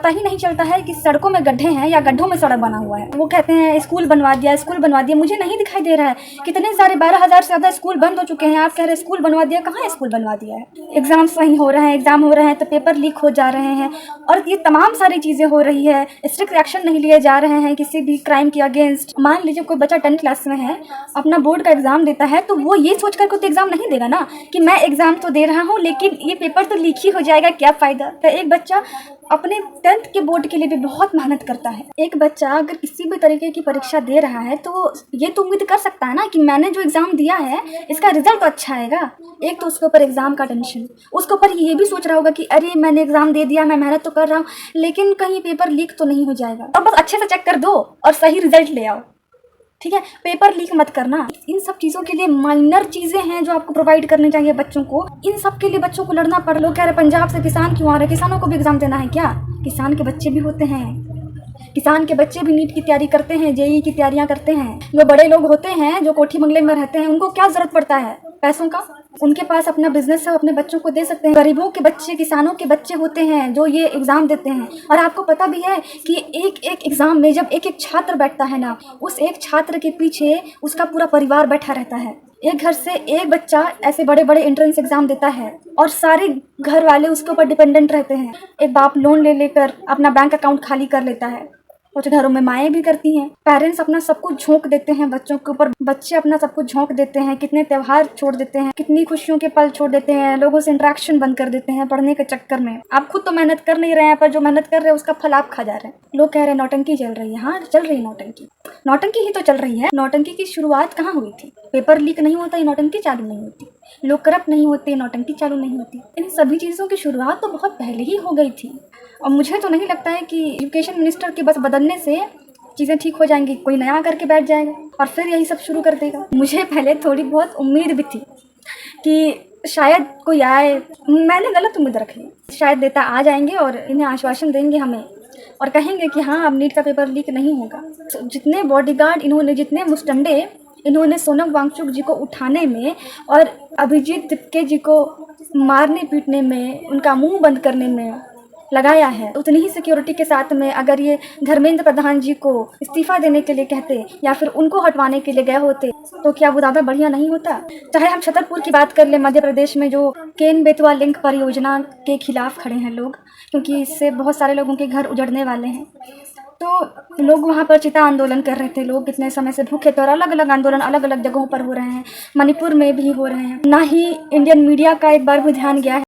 पता ही नहीं चलता है कि सड़कों में गड्ढे हैं या गड्ढों में सड़क बना हुआ है। वो कहते हैं स्कूल बनवा दिया, स्कूल बनवा दिया, मुझे नहीं दिखाई दे रहा है। कितने सारे 12,000 से ज़्यादा स्कूल बंद हो चुके हैं, आप कह रहे हैं स्कूल बनवा दिया, कहाँ स्कूल बनवा दिया है? एग्जाम्स वहीं हो रहे हैं, एग्जाम हो रहे हैं तो पेपर लीक हो जा रहे हैं और ये तमाम सारी चीज़ें हो रही है। स्ट्रिक्ट एक्शन नहीं लिए जा रहे हैं किसी भी क्राइम के अगेंस्ट। मान लीजिए कोई बच्चा 10th क्लास में है, अपना बोर्ड का एग्जाम देता है, तो वो ये सोच कर कोई एग्जाम नहीं देगा ना कि मैं एग्जाम तो दे रहा हूँ लेकिन ये पेपर तो लीक ही हो जाएगा, क्या फ़ायदा। तो एक बच्चा अपने 10th के बोर्ड के लिए भी बहुत मेहनत करता है। एक बच्चा अगर किसी भी तरीके की परीक्षा दे रहा है तो ये तो उम्मीद कर सकता है ना कि मैंने जो एग्ज़ाम दिया है इसका रिजल्ट तो अच्छा आएगा। एक तो उसके ऊपर एग्ज़ाम का टेंशन, उसके ऊपर ये भी सोच रहा होगा कि अरे मैंने एग्ज़ाम दे दिया, मैं मेहनत तो कर रहा हूँ लेकिन कहीं पेपर लीक तो नहीं हो जाएगा। और बस अच्छे से चेक कर दो और सही रिजल्ट ले आओ, ठीक है। पेपर लीक मत करना। इन सब चीज़ों के लिए माइनर चीज़ें हैं जो आपको प्रोवाइड करनी चाहिए बच्चों को। इन सब के लिए बच्चों को लड़ना पड़। लोग कह रहे पंजाब से किसान क्यों आ रहे हैं, किसानों को भी एग्ज़ाम देना है क्या? किसान के बच्चे भी होते हैं, किसान के बच्चे भी नीट की तैयारी करते हैं, जेईई की तैयारियां करते हैं। जो बड़े लोग होते हैं जो कोठी बंगले में रहते हैं उनको क्या ज़रूरत पड़ता है पैसों का? उनके पास अपना बिजनेस है, अपने बच्चों को दे सकते हैं। गरीबों के बच्चे, किसानों के बच्चे होते हैं जो ये एग्ज़ाम देते हैं। और आपको पता भी है कि एक एक एग्ज़ाम में जब एक एक छात्र बैठता है ना, उस एक छात्र के पीछे उसका पूरा परिवार बैठा रहता है। एक घर से एक बच्चा ऐसे बड़े बड़े एंट्रेंस एग्ज़ाम देता है और सारे घर वाले उसके ऊपर डिपेंडेंट रहते हैं। एक बाप लोन ले लेकर अपना बैंक अकाउंट खाली कर लेता है। कुछ घरों में माएँ भी करती हैं। पेरेंट्स अपना सब कुछ झोंक देते हैं बच्चों के ऊपर, बच्चे अपना सब कुछ झोंक देते हैं। कितने त्यौहार छोड़ देते हैं, कितनी खुशियों के पल छोड़ देते हैं, लोगों से इंटरेक्शन बंद कर देते हैं पढ़ने के चक्कर में। आप खुद तो मेहनत कर नहीं रहे हैं पर जो मेहनत कर रहे हैं उसका फल आप खा जा रहे हैं। लोग कह रहे हैं नौटंकी चल रही है। हाँ, चल रही है नौटंकी, नौटंकी ही तो चल रही है। नौटंकी की शुरुआत कहाँ हुई थी? पेपर लीक नहीं होता ये नौटंकी चालू नहीं होती, लोग करप्ट नहीं होते नौटंकी चालू नहीं होती। इन सभी चीज़ों की शुरुआत तो बहुत पहले ही हो गई थी। और मुझे तो नहीं लगता है कि एजुकेशन मिनिस्टर के बस बदलने से चीज़ें ठीक हो जाएंगी। कोई नया करके बैठ जाएगा और फिर यही सब शुरू कर देगा। मुझे पहले थोड़ी बहुत उम्मीद भी थी कि शायद कोई आए, मैंने गलत उम्मीद रखी। शायद नेता आ जाएंगे और इन्हें आश्वासन देंगे हमें और कहेंगे कि हाँ अब नीट का पेपर लीक नहीं होगा। जितने बॉडीगार्ड इन्होंने, जितने मुस्टंडे इन्होंने सोनम वांगचुक जी को उठाने में और अभिजीत तिपके जी को मारने पीटने में, उनका मुंह बंद करने में लगाया है, उतनी ही सिक्योरिटी के साथ में अगर ये धर्मेंद्र प्रधान जी को इस्तीफा देने के लिए कहते या फिर उनको हटवाने के लिए गए होते तो क्या वो ज़्यादा बढ़िया नहीं होता? चाहे हम छतरपुर की बात कर ले, मध्य प्रदेश में जो केन बेतवा लिंक परियोजना के खिलाफ खड़े हैं लोग, क्योंकि इससे बहुत सारे लोगों के घर उजड़ने वाले हैं। तो लोग वहाँ पर चिता आंदोलन कर रहे थे। लोग कितने समय से भूखे थे और अलग अलग आंदोलन अलग अलग जगहों पर हो रहे हैं। मणिपुर में भी हो रहे हैं। ना ही इंडियन मीडिया का एक बार भी ध्यान गया है।